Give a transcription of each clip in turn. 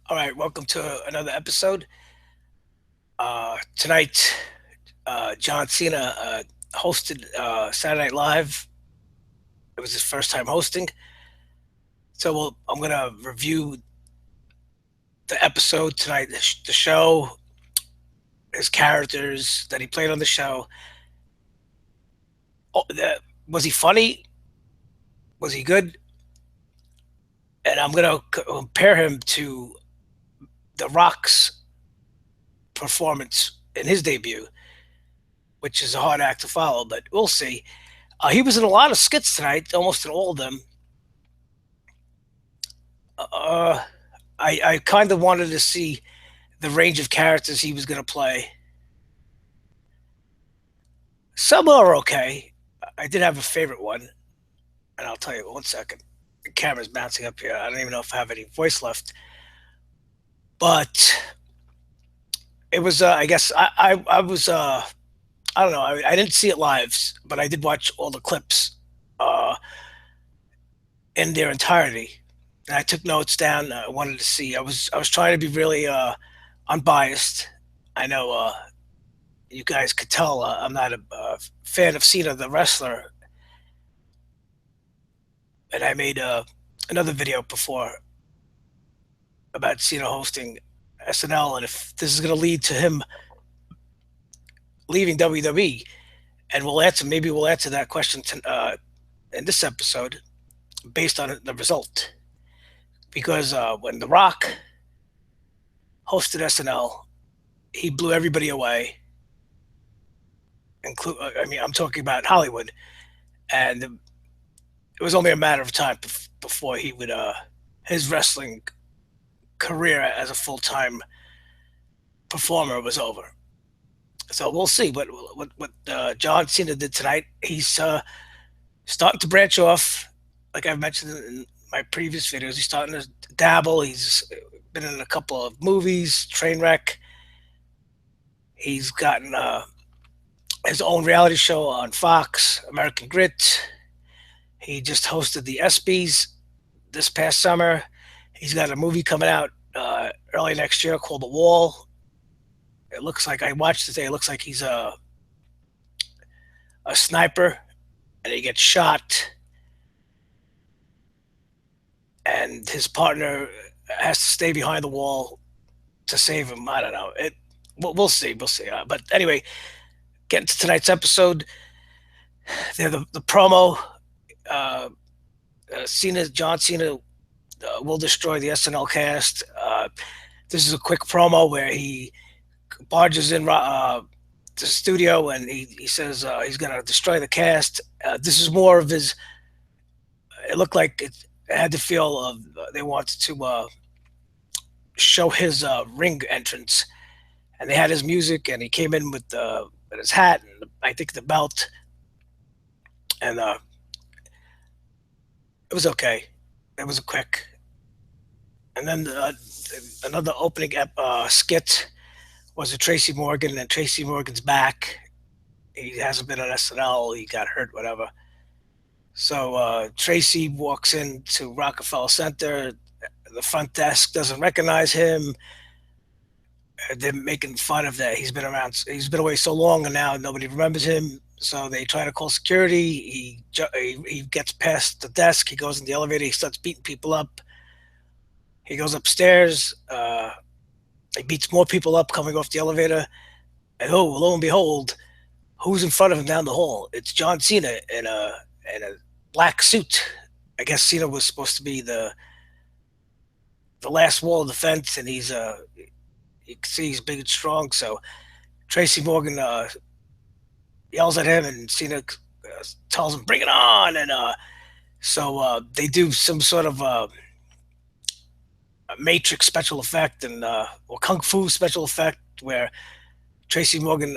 All right, welcome to another episode. Tonight, John Cena hosted Saturday Night Live. It was his first time hosting, so I'm gonna review the episode tonight, the show, his characters that he played on the show. Was he funny? Was he good? And I'm gonna compare him to The Rock's performance in his debut, which is a hard act to follow, but we'll see. He was in a lot of skits tonight, almost in all of them. Uh, I kind of wanted to see the range of characters he was going to play. Some are okay. I did have a favorite one, and I'll tell you 1 second. The camera's bouncing up here. I don't even know if I have any voice left. But it was, I guess, I was, I don't know. I didn't see it live, but I did watch all the clips uh, in their entirety. And I took notes down. I wanted to see. I was trying to be really unbiased. I know you guys could tell I'm not a fan of Cena the wrestler, and I made another video before about Cena hosting SNL, and if this is going to lead to him leaving WWE, and maybe we'll answer that question in this episode based on the result, because when The Rock hosted SNL, he blew everybody away. I mean, I'm talking about Hollywood, and it was only a matter of time before he would his wrestling career as a full time performer was over. So we'll see what John Cena did tonight. He's starting to branch off, like I've mentioned in my previous videos. He's starting to dabble. He's been in a couple of movies, Trainwreck. He's gotten his own reality show on Fox, American Grit. He just hosted the ESPYS this past summer. He's got a movie coming out early next year called The Wall. It looks like I watched it today. It looks like he's a sniper, and he gets shot, and his partner has to stay behind the wall to save him. I don't know. We'll see. We'll see. But anyway, getting to tonight's episode, the promo. Uh, John Cena will destroy the SNL cast. This is a quick promo where he barges in the studio, and he says he's going to destroy the cast. This is more of his. It looked like it had the feel of they wanted to show his ring entrance, and they had his music, and he came in with his hat and I think the belt, and it was okay. It was a quick, and then another opening skit was a Tracy Morgan, and Tracy Morgan's back. He hasn't been on SNL. He got hurt, whatever. So Tracy walks into Rockefeller Center. The front desk doesn't recognize him. They're making fun of that. He's been around. He's been away so long, and now nobody remembers him. So they try to call security. He gets past the desk. He goes in the elevator. He starts beating people up. He goes upstairs. He beats more people up coming off the elevator. And oh, lo and behold, who's in front of him down the hall? It's John Cena in a black suit. I guess Cena was supposed to be the last wall of defense, and you can see he's big and strong. So Tracy Morgan yells at him, and Cena tells him, "Bring it on!" And they do some sort of Matrix special effect and or kung fu special effect where Tracy Morgan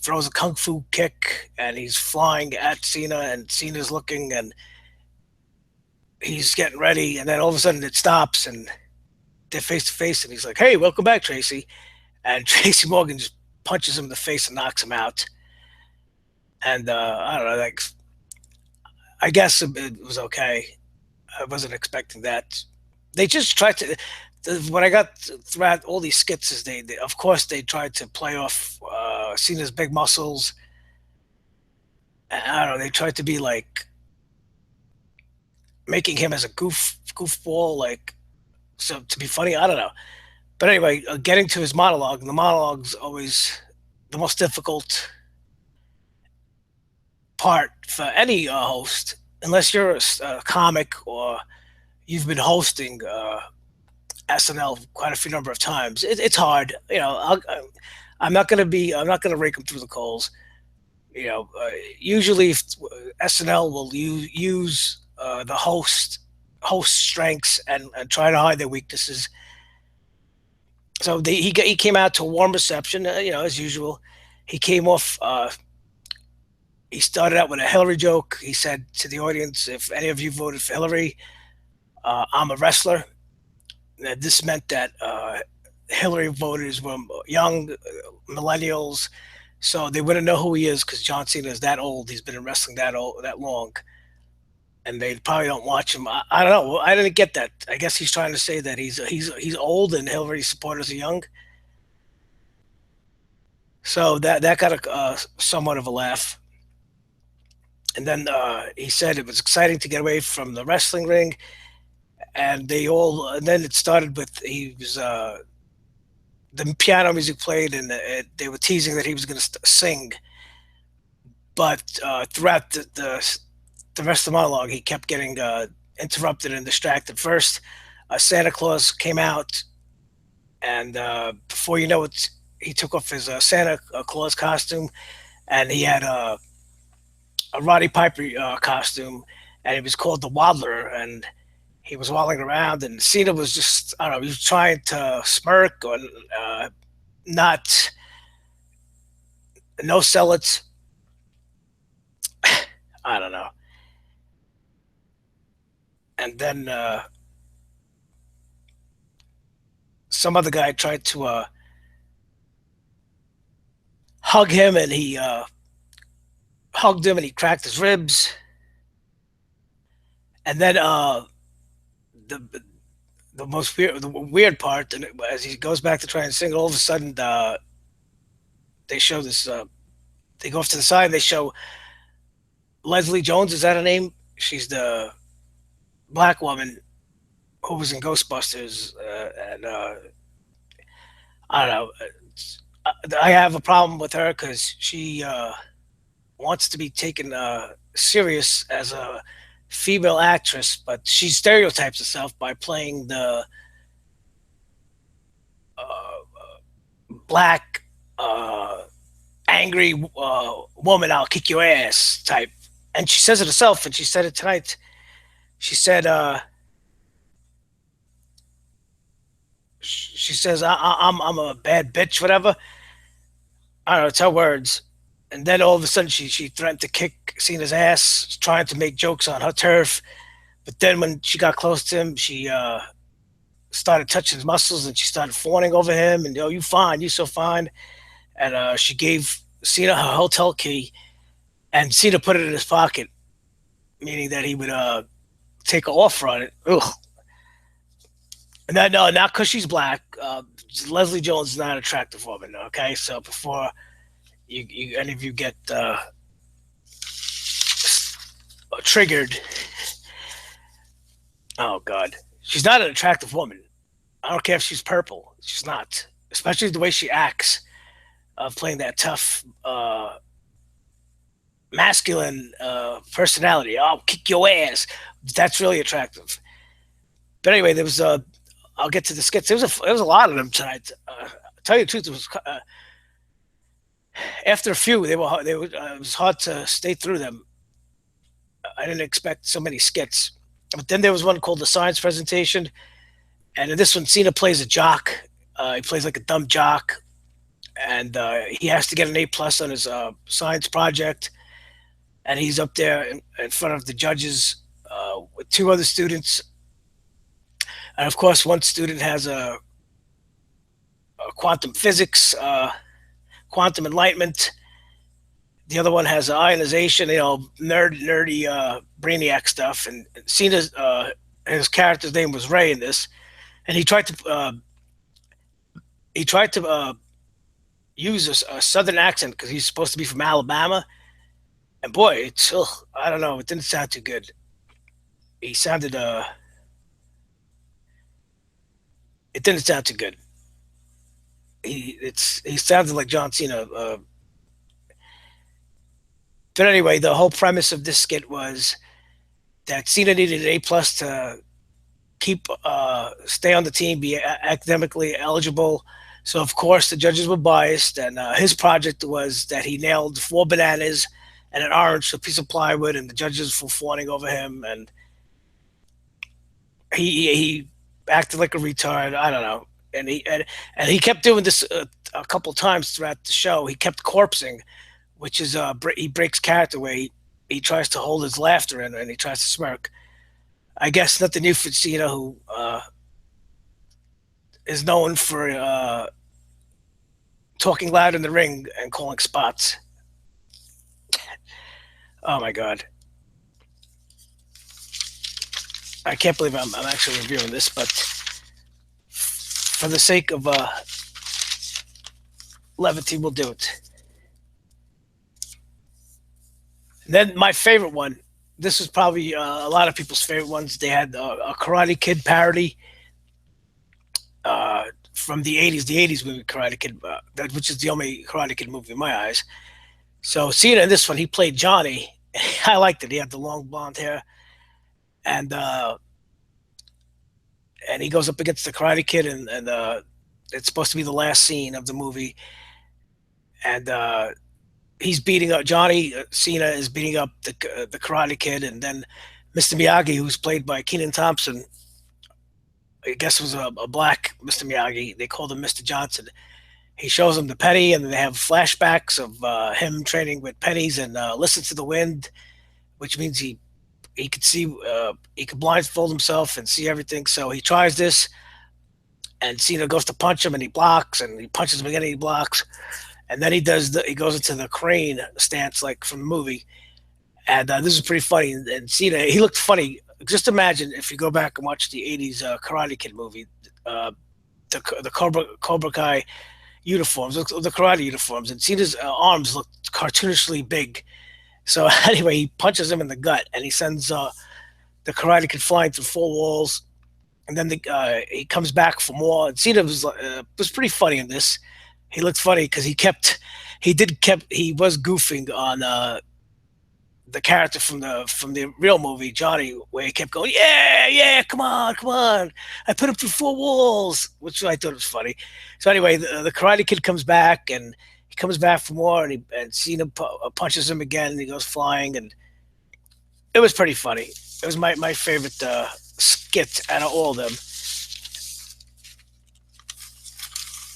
throws a kung fu kick, and he's flying at Cena, and Cena's looking, and he's getting ready, and then all of a sudden it stops, and they're face to face, and he's like, "Hey, welcome back, Tracy," and Tracy Morgan just punches him in the face and knocks him out. And I don't know, like it was okay. I wasn't expecting that. They just tried to. what I got throughout all these skits is they of course they tried to play off Cena's big muscles. I don't know. They tried to be like making him as a goofball, like so to be funny. I don't know. But anyway, getting to his monologue, and the monologue's always the most difficult part for any host, unless you're a comic or you've been hosting SNL quite a few number of times. It's hard, you know. I'm not gonna be. I'm not gonna rake them through the coals. You know, usually if SNL will use the host strengths and try to hide their weaknesses. So he came out to a warm reception, you know, as usual. He came off. He started out with a Hillary joke. He said to the audience, "If any of you voted for Hillary, I'm a wrestler." This meant that Hillary voters were young millennials, so they wouldn't know who he is because John Cena is that old. He's been in wrestling that long, and they probably don't watch him. I don't know. I didn't get that. I guess he's trying to say that he's old and Hillary supporters are young. So that got a somewhat of a laugh. And then he said it was exciting to get away from the wrestling ring, and they all. And then it started with he was the piano music played, and they were teasing that he was going to sing. But throughout the rest of the monologue, he kept getting interrupted and distracted. First, Santa Claus came out, and before you know it, he took off his Santa Claus costume, and he had a Roddy Piper costume, and he was called the Wobbler, and he was waddling around, and Cena was just, I don't know, he was trying to smirk or not, no sell it. I don't know. And then some other guy tried to hug him, and he hugged him, and he cracked his ribs. And then the the weird part, and as he goes back to try and sing, all of a sudden they show this. They go off to the side. And they show Leslie Jones. Is that her name? She's the black woman who was in Ghostbusters, and I don't know. I have a problem with her because she wants to be taken serious as a female actress, but she stereotypes herself by playing the black, angry woman. I'll kick your ass type, and she says it herself, and she said it tonight. She said, she says, I'm a bad bitch, whatever. I don't know, it's her words. And then all of a sudden, she threatened to kick Cena's ass, trying to make jokes on her turf. But then when she got close to him, she started touching his muscles, and she started fawning over him. And, oh, you fine, you so fine. And she gave Cena her hotel key, and Cena put it in his pocket, meaning that he would take her offer on it. Ugh. And that, no, not because she's black. Leslie Jones is not an attractive woman. Okay, so before any of you get triggered, oh god, she's not an attractive woman. I don't care if she's purple. She's not, especially the way she acts, playing that tough, masculine personality. I'll kick your ass. That's really attractive. But anyway, there was a. I'll get to the skits. There was a lot of them tonight. Tell you the truth, it was after a few. They were. It was hard to stay through them. I didn't expect so many skits. But then there was one called the science presentation, and in this one, Cena plays a jock. He plays like a dumb jock, and he has to get an A+ on his science project. And he's up there in front of the judges with two other students. And of course, one student has a quantum physics, quantum enlightenment. The other one has ionization, nerdy brainiac stuff. And Cena's his character's name was Ray in this, and he tried to use a southern accent because he's supposed to be from Alabama. And boy, it's ugh, I don't know, it didn't sound too good. He sounded it didn't sound too good. He sounded like John Cena. But anyway, the whole premise of this skit was that Cena needed an A+ to keep stay on the team, be academically eligible. So of course the judges were biased, and his project was that he nailed four bananas and an orange to a piece of plywood, and the judges were fawning over him, and he acted like a retard. I don't know, and he kept doing this a couple times throughout the show. He kept corpsing, which is he breaks character where he tries to hold his laughter in and he tries to smirk. I guess nothing new for Cena, who is known for talking loud in the ring and calling spots. Oh my god, I can't believe I'm actually reviewing this, but for the sake of levity, we'll do it. And then my favorite one. This was probably a lot of people's favorite ones. They had a Karate Kid parody from the '80s, the '80s movie Karate Kid, which is the only Karate Kid movie in my eyes. So Cena in this one, he played Johnny. I liked it. He had the long blonde hair, and he goes up against the Karate Kid, and it's supposed to be the last scene of the movie, and he's beating up Johnny. Cena is beating up the Karate Kid, and then Mr. Miyagi, who's played by Keenan Thompson, I guess was a black Mr. Miyagi. They called him Mr. Johnson. He shows him the penny, and they have flashbacks of him training with pennies and listen to the wind, which means he could see he could blindfold himself and see everything. So he tries this, and Cena goes to punch him, and he blocks, and he punches him again, and he blocks, and then he goes into the crane stance like from the movie, and this is pretty funny. And Cena, he looked funny. Just imagine if you go back and watch the '80s Karate Kid movie, the Cobra Kai uniforms, the karate uniforms, and Cena's arms look cartoonishly big. So anyway, he punches him in the gut, and he sends the Karate Kid flying through four walls. And then he comes back for more. And Cena was pretty funny in this. He looked funny because he was goofing on the character from the real movie Johnny, where he kept going, yeah, come on, come on, I put him through four walls, which I thought was funny. So anyway, the Karate Kid comes back, and he comes back for more, and Cena punches him again, and he goes flying, and it was pretty funny. It was my favorite skit out of all of them.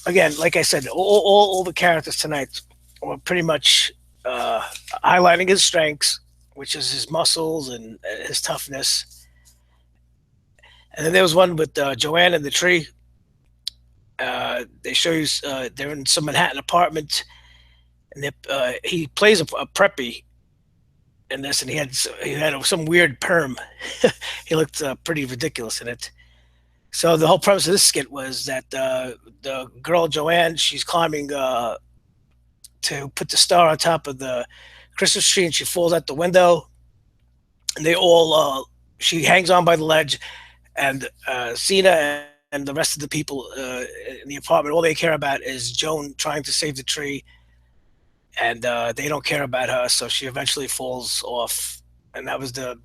Again, like I said, all the characters tonight were pretty much highlighting his strengths, which is his muscles and his toughness. And then there was one with Joanne in the tree. They show you they're in some Manhattan apartment, and he plays a preppy in this, and he had some weird perm. He looked pretty ridiculous in it. So the whole premise of this skit was that the girl Joanne, she's climbing to put the star on top of the Christmas tree, and she falls out the window, and they all she hangs on by the ledge, and Cena and the rest of the people in the apartment, all they care about is Joan trying to save the tree, and they don't care about her, so she eventually falls off. And that was the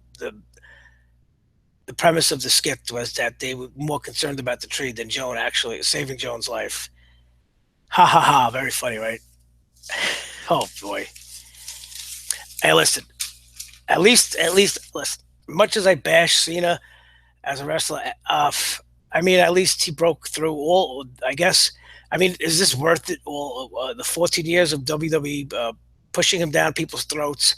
premise of the skit, was that they were more concerned about the tree than Joan actually saving Joan's life. Ha ha ha! Very funny, right? Oh boy. Hey, listen. At least, listen. Much as I bash Cena as a wrestler, I mean, at least he broke through all. I guess. I mean, is this worth it? All the 14 years of WWE pushing him down people's throats,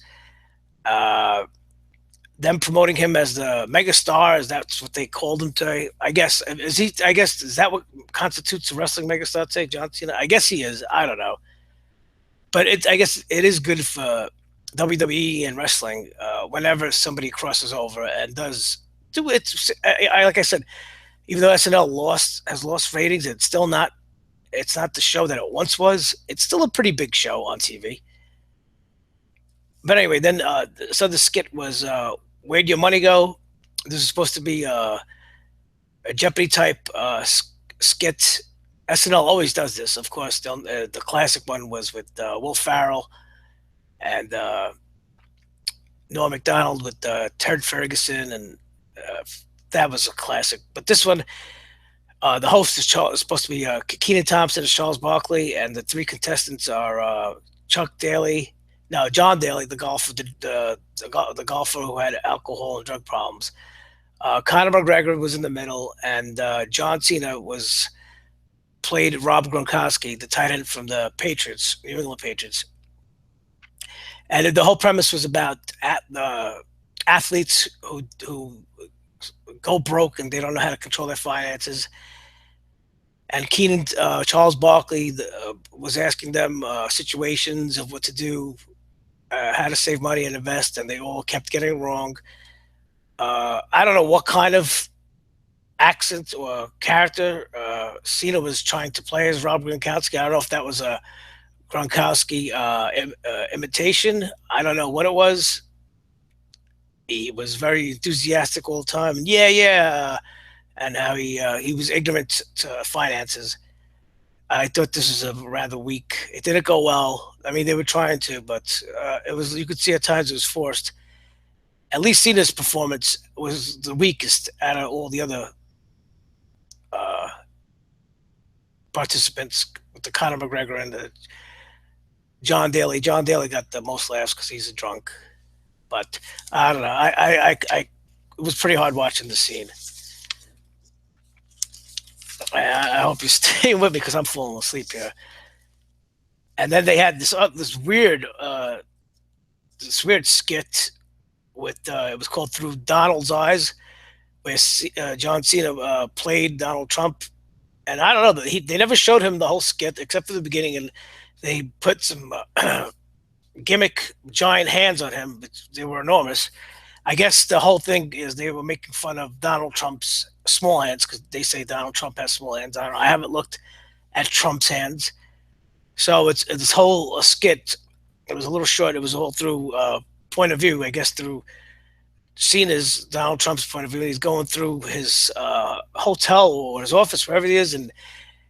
them promoting him as the megastar, as that's what they called him today. I guess is he? I guess is that what constitutes a wrestling megastar today, John Cena? I guess he is. I don't know, but I guess it is good for WWE and wrestling whenever somebody crosses over and does do it. Like I said, Even though SNL has lost ratings, it's not the show that it once was. It's still a pretty big show on TV. But anyway, then so the skit was "Where'd Your Money Go?" This is supposed to be a Jeopardy type skit. SNL always does this, of course. The classic one was with Will Farrell and Norm Macdonald with Ted Ferguson, and uh, that was a classic. But this one, the host is supposed to be Keenan Thompson as Charles Barkley, and the three contestants are Chuck Daly, no, John Daly, the golfer, the golfer who had alcohol and drug problems. Conor McGregor was in the middle, and John Cena was played Rob Gronkowski, the tight end from the Patriots, New England Patriots. And the whole premise was about athletes who go broke and they don't know how to control their finances. And Keenan Charles Barkley was asking them situations of what to do, how to save money and invest, and they all kept getting it wrong. I don't know what kind of accent or character Cena was trying to play as Rob Gronkowski. I don't know if that was a Gronkowski imitation. I don't know what it was. He was very enthusiastic all the time. And yeah, yeah, and how he was ignorant to finances. I thought this was a rather weak. It didn't go well. I mean, they were trying to, but it was you could see at times it was forced. At least Cena's performance was the weakest out of all the other uh, participants with the Conor McGregor and the John Daly. John Daly got the most laughs because he's a drunk. But I don't know. It was pretty hard watching the scene. I hope you're staying with me because I'm falling asleep here. And then they had this weird skit with it was called Through Donald's Eyes, where John Cena played Donald Trump. And I don't know, they never showed him the whole skit except for the beginning, and they put some gimmick giant hands on him. But they were enormous. I guess the whole thing is they were making fun of Donald Trump's small hands because they say Donald Trump has small hands. I don't know. I haven't looked at Trump's hands, so it's this whole skit. It was a little short. It was all through point of view, I guess, through Cena's Donald Trump's point of view. He's going through his hotel or his office, wherever he is, and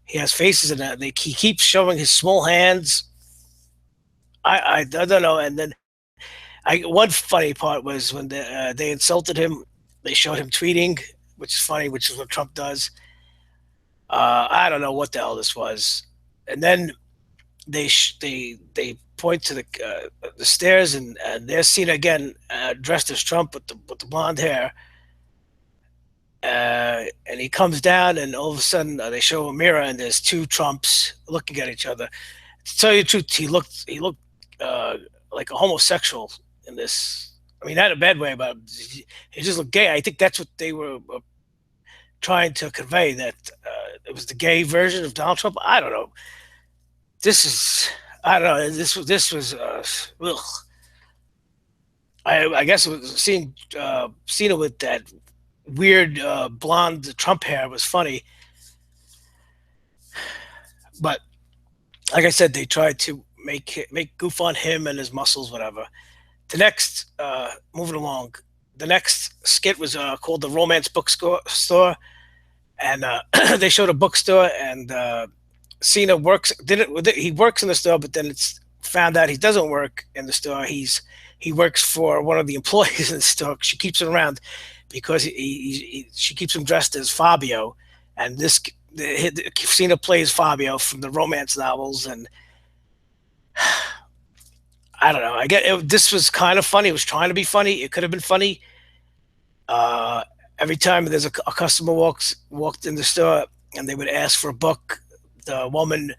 he has faces in it. He keeps showing his small hands. I don't know. And then one funny part was when they insulted him. They showed him tweeting, which is funny, which is what Trump does. I don't know what the hell this was. And then they point to the stairs, and they're seen again dressed as Trump with the blonde hair. And he comes down, and all of a sudden they show a mirror, and there's two Trumps looking at each other. To tell you the truth, he looked like a homosexual in this. I mean, not in a bad way, but he just looked gay. I think that's what they were trying to convey, that it was the gay version of Donald Trump. I don't know. This is I don't know. This was ugh. I guess it was seeing Cena with that weird blonde Trump hair was funny, but like I said, they tried to make goof on him and his muscles, whatever. The next, moving along, the next skit was called the Romance Store, and they showed a bookstore, and Cena works did it. He works in the store, but then it's found out he doesn't work in the store. He works for one of the employees in the store. She keeps him around because she keeps him dressed as Fabio, and Cena plays Fabio from the romance novels, and I don't know. This was kind of funny. It was trying to be funny. It could have been funny. Uh, every time there's a customer walked in the store and they would ask for a book, the woman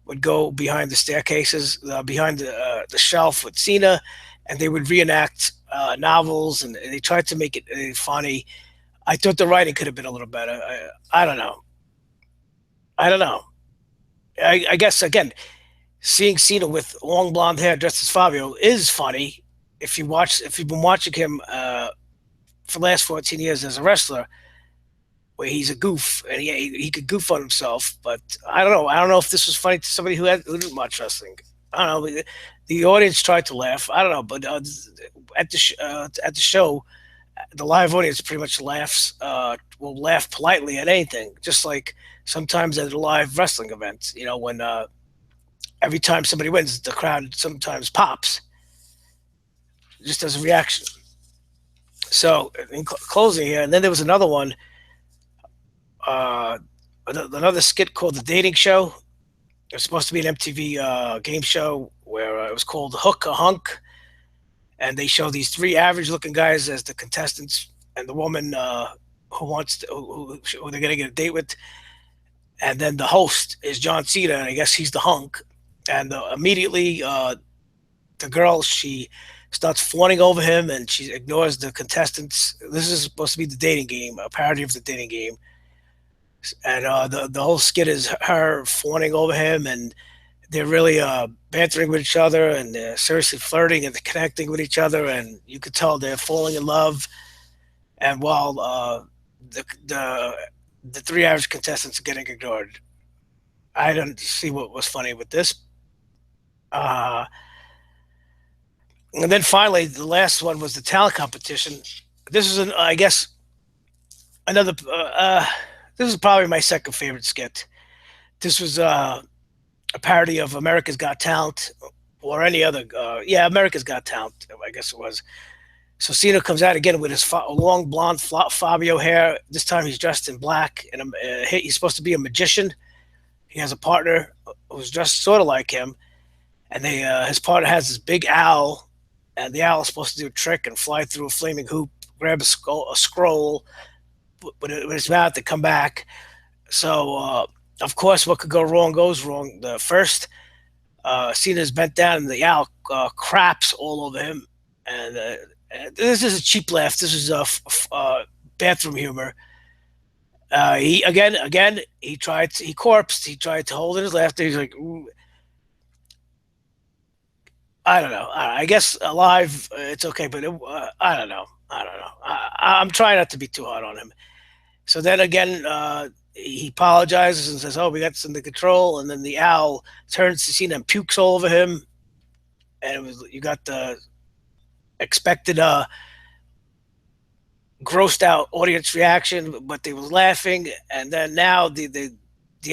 would go behind the staircases, behind the shelf with Cena, and they would reenact novels, and they tried to make it funny. I thought the writing could have been a little better. I don't know. I don't know. I guess again, seeing Cena with long blonde hair dressed as Fabio is funny. If you've been watching him for the last 14 years as a wrestler, where he's a goof and he could goof on himself. But I don't know. I don't know if this was funny to somebody who didn't watch wrestling. I don't know. The audience tried to laugh. I don't know, but at the show, the live audience pretty much laughs. Will laugh politely at anything, just like sometimes at a live wrestling event. You know, when every time somebody wins, the crowd sometimes pops just as a reaction. So in closing here, and then there was another one, uh, another skit called "The Dating Show." It was supposed to be an MTV game show where it was called Hook a Hunk, and they show these three average-looking guys as the contestants, and the woman who they're gonna get a date with, and then the host is John Cena, and I guess he's the hunk, and immediately the girl she starts fawning over him, and she ignores the contestants. This is supposed to be the dating game, a parody of the dating game, and the whole skit is her fawning over him, and they're really bantering with each other, and they're seriously flirting and connecting with each other, and you could tell they're falling in love. And while the the the three average contestants are getting ignored, I don't see what was funny with this. Uh, and then finally, the last one was the talent competition. This is I guess, another. This is probably my second favorite skit. This was a parody of America's Got Talent or any other. Yeah, America's Got Talent. I guess it was. So Cena comes out again with his long blonde Fabio hair. This time he's dressed in black, and he's supposed to be a magician. He has a partner who's dressed sort of like him, and his partner has this big owl, and the owl is supposed to do a trick and fly through a flaming hoop, grab a scroll with his mouth to come back. So of course, what could go wrong goes wrong. The first, Cena's bent down, and the owl craps all over him, and this is a cheap laugh. This is bathroom humor. He corpsed. He tried to hold in his laughter. He's like, "Ooh." I don't know. I guess alive, it's okay, but I don't know. I don't know. I'm trying not to be too hard on him. So then again, he apologizes and says, "Oh, we got this under control." And then the owl turns to Cena and pukes all over him. And you got the expected grossed out audience reaction, but they was laughing. And then now the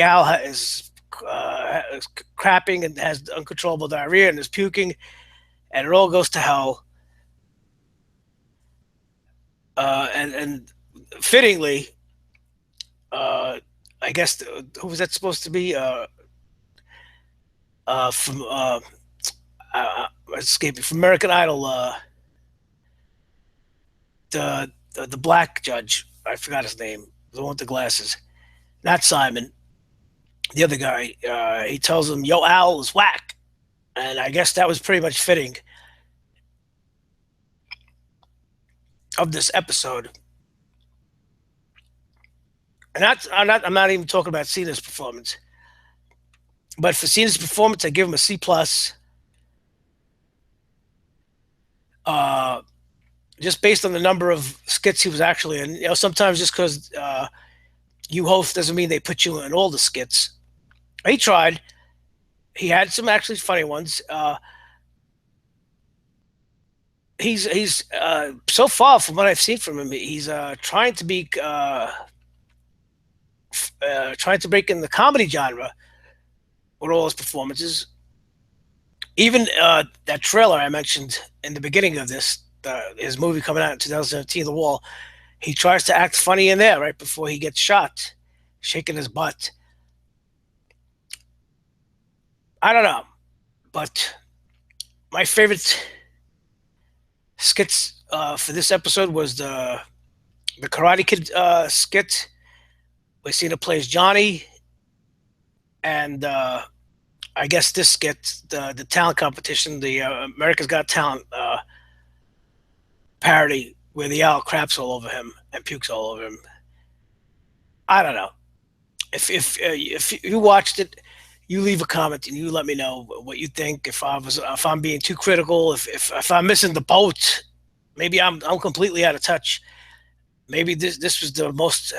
owl is crapping and has uncontrollable diarrhea and is puking, and it all goes to hell. And fittingly, I guess who was that supposed to be? From escaping from American Idol, the black judge. I forgot his name. The one with the glasses. Not Simon. The other guy. He tells him, "Yo, Al is whack," and I guess that was pretty much fitting of this episode. And I'm not even talking about Cena's performance, but for Cena's performance, I give him a C plus. Uh, just based on the number of skits he was actually in. You know, sometimes just because you host doesn't mean they put you in all the skits. He tried. He had some actually funny ones. He's so far from what I've seen from him, he's trying to break in the comedy genre with all his performances. Even that trailer I mentioned in the beginning of his movie coming out in 2017, The Wall, he tries to act funny in there right before he gets shot, shaking his butt. I don't know, but my favorite skits for this episode was the Karate Kid skit where Cena plays Johnny, and I guess this skit, the talent competition, the America's Got Talent parody where the owl craps all over him and pukes all over him. I don't know. If you watched it, you leave a comment and you let me know what you think. If I'm being too critical, if I'm missing the boat, maybe I'm completely out of touch. Maybe this was the most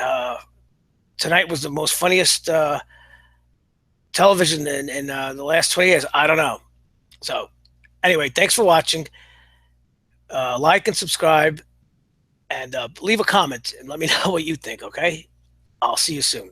tonight was the most funniest television in the last 20 years. I don't know. So, anyway, thanks for watching. Like and subscribe, and leave a comment and let me know what you think. Okay, I'll see you soon.